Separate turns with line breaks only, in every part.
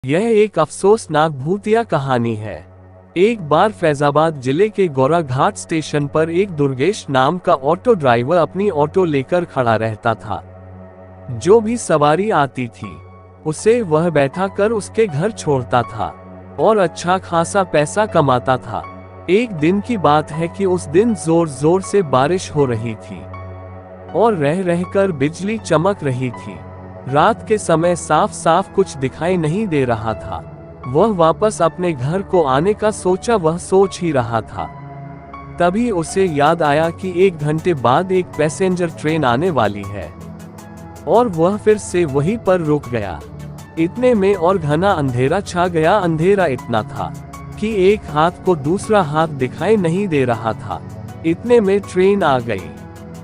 यह एक अफसोसनाक भूतिया कहानी है। एक बार फैजाबाद जिले के गौरा घाट स्टेशन पर एक दुर्गेश नाम का ऑटो ड्राइवर अपनी ऑटो लेकर खड़ा रहता था। जो भी सवारी आती थी उसे वह बैठा कर उसके घर छोड़ता था और अच्छा खासा पैसा कमाता था। एक दिन की बात है कि उस दिन जोर जोर से बारिश हो रही थी और रह रहकर बिजली चमक रही थी। रात के समय साफ साफ कुछ दिखाई नहीं दे रहा था। वह वापस अपने घर को आने का वह सोच ही रहा था। तभी उसे याद आया कि 1 घंटे बाद एक पैसेंजर ट्रेन आने वाली है और वह फिर से वहीं पर रुक गया। इतने में और घना अंधेरा छा गया। अंधेरा इतना था कि एक हाथ को दूसरा हाथ दिखाई नहीं दे रहा था। इतने में ट्रेन आ गई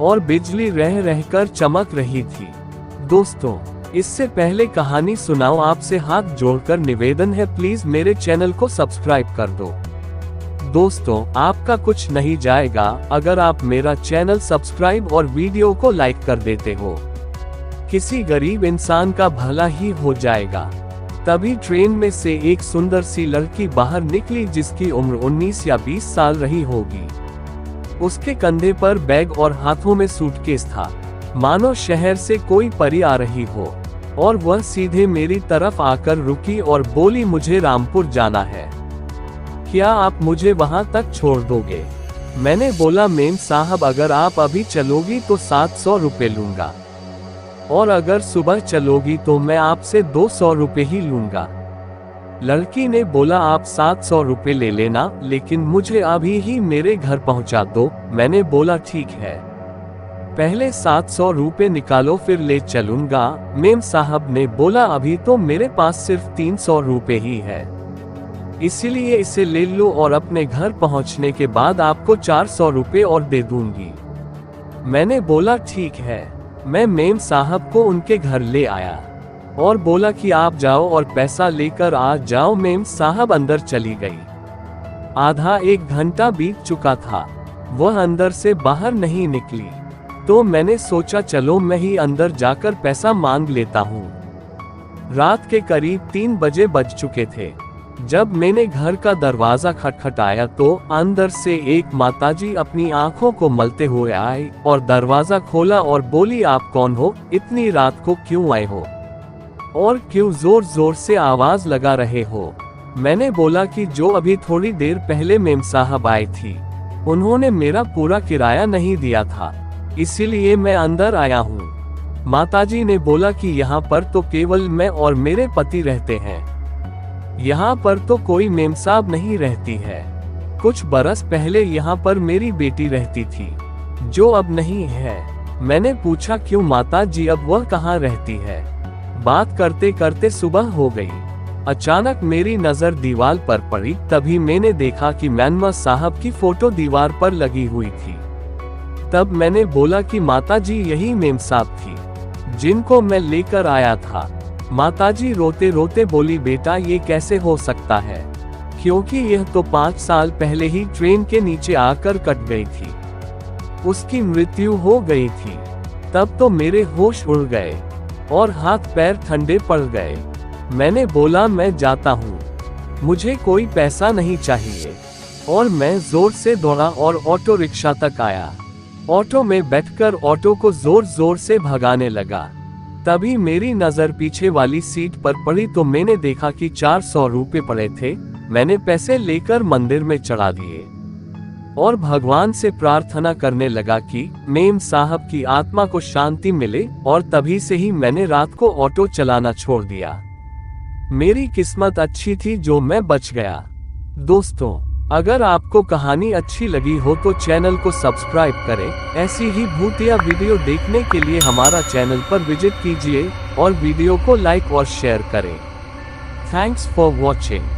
और बिजली रह रहकर चमक रही थी। दोस्तों, इससे पहले कहानी सुनाओ, आपसे हाथ जोड़कर निवेदन है, प्लीज मेरे चैनल को सब्सक्राइब कर दो। दोस्तों, आपका कुछ नहीं जाएगा अगर आप मेरा चैनल सब्सक्राइब और वीडियो को लाइक कर देते हो। किसी गरीब इंसान का भला ही हो जाएगा। तभी ट्रेन में से एक सुंदर सी लड़की बाहर निकली जिसकी उम्र 19 या 20 साल रही होगी। उसके कंधे पर बैग और हाथों में सूटकेस था, मानो शहर से कोई परी आ रही हो। और वह सीधे मेरी तरफ आकर रुकी और बोली, मुझे रामपुर जाना है, क्या आप मुझे वहां तक छोड़ दोगे? मैंने बोला, मेम साहब, अगर आप अभी चलोगी तो 700 रुपए लूंगा और अगर सुबह चलोगी तो मैं आपसे 200 रुपए ही लूंगा। लड़की ने बोला, आप 700 रुपए ले लेना, लेकिन मुझे अभी ही मेरे घर पहुंचा दो। मैंने बोला, ठीक है, पहले 700 रुपए निकालो फिर ले चलूंगा। मेम साहब ने बोला, अभी तो मेरे पास सिर्फ 300 रुपए ही है, इसीलिए इसे ले लो और अपने घर पहुंचने के बाद आपको 400 रुपए और दे दूंगी। मैंने बोला, ठीक है। मैं मेम साहब को उनके घर ले आया और बोला कि आप जाओ और पैसा लेकर आ जाओ। मेम साहब अंदर चली गई। आधा 1 घंटा बीत चुका था, वह अंदर से बाहर नहीं निकली। तो मैंने सोचा चलो मैं ही अंदर जाकर पैसा मांग लेता हूँ। रात के करीब 3 बजे बज चुके थे। जब मैंने घर का दरवाजा खटखटाया तो अंदर से एक माताजी अपनी आंखों को मलते हुए आई और दरवाजा खोला और बोली, आप कौन हो? इतनी रात को क्यों आए हो और क्यों जोर जोर से आवाज लगा रहे हो? मैंने बोला कि जो अभी थोड़ी देर पहले मेम साहब आई थी, उन्होंने मेरा पूरा किराया नहीं दिया था, इसीलिए मैं अंदर आया हूँ। माताजी ने बोला कि यहाँ पर तो केवल मैं और मेरे पति रहते हैं, यहाँ पर तो कोई मेम साहब नहीं रहती है। कुछ बरस पहले यहाँ पर मेरी बेटी रहती थी, जो अब नहीं है। मैंने पूछा, क्यों माताजी, अब वह कहाँ रहती है? बात करते करते सुबह हो गई। अचानक मेरी नजर दीवार पर पड़ी। तभी मैंने देखा कि मेम साहब की फोटो दीवार पर लगी हुई थी। तब मैंने बोला कि माताजी, यही मेम साहब थी जिनको मैं लेकर आया था। माताजी रोते रोते बोली, बेटा ये कैसे हो सकता है, क्योंकि यह तो 5 साल पहले ही ट्रेन के नीचे आकर कट गई थी, उसकी मृत्यु हो गई थी। तब तो मेरे होश उड़ गए और हाथ पैर ठंडे पड़ गए। मैंने बोला, मैं जाता हूँ, मुझे कोई पैसा नहीं चाहिए। और मैं जोर से दौड़ा और ऑटो रिक्शा तक आया। ऑटो में बैठकर ऑटो को जोर जोर से भगाने लगा। तभी मेरी नजर पीछे वाली सीट पर पड़ी तो मैंने देखा कि 400 रुपए पड़े थे। मैंने पैसे लेकर मंदिर में चढ़ा दिए और भगवान से प्रार्थना करने लगा कि मेम साहब की आत्मा को शांति मिले। और तभी से ही मैंने रात को ऑटो चलाना छोड़ दिया। मेरी किस्मत अच्छी थी जो मैं बच गया। दोस्तों, अगर आपको कहानी अच्छी लगी हो तो चैनल को सब्सक्राइब करें। ऐसी ही भूतिया वीडियो देखने के लिए हमारा चैनल पर विजिट कीजिए और वीडियो को लाइक और शेयर करें। Thanks for watching.